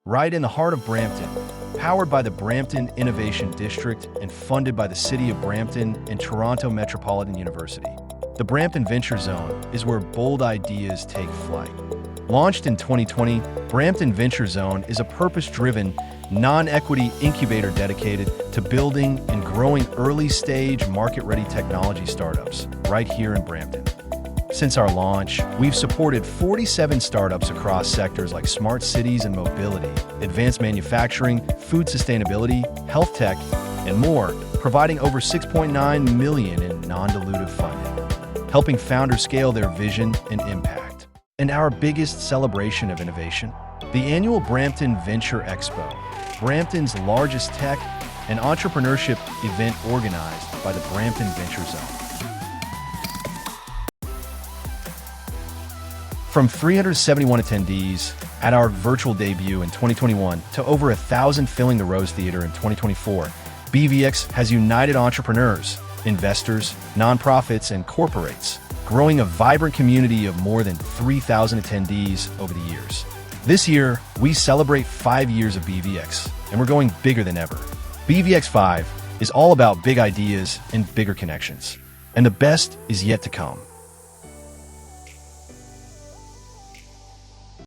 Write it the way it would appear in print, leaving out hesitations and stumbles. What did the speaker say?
right in the heart of Brampton, powered by the Brampton Innovation District and funded by the City of Brampton and Toronto Metropolitan University. The Brampton Venture Zone is where bold ideas take flight. Launched in 2020, Brampton Venture Zone is a purpose-driven, non-equity incubator dedicated to building and growing early-stage, market-ready technology startups right here in Brampton. Since our launch, we've supported 47 startups across sectors like smart cities and mobility, advanced manufacturing, food sustainability, health tech, and more, providing over $6.9 million in non-dilutive funding, helping founders scale their vision and impact. And our biggest celebration of innovation? The annual Brampton Venture Expo, Brampton's largest tech and entrepreneurship event organized by the Brampton Venture Zone. From 371 attendees at our virtual debut in 2021 to over 1,000 filling the Rose Theater in 2024, BVX has united entrepreneurs, investors, nonprofits, and corporates, growing a vibrant community of more than 3,000 attendees over the years. This year, we celebrate 5 years of BVX, and we're going bigger than ever. BVX 5 is all about big ideas and bigger connections, and the best is yet to come.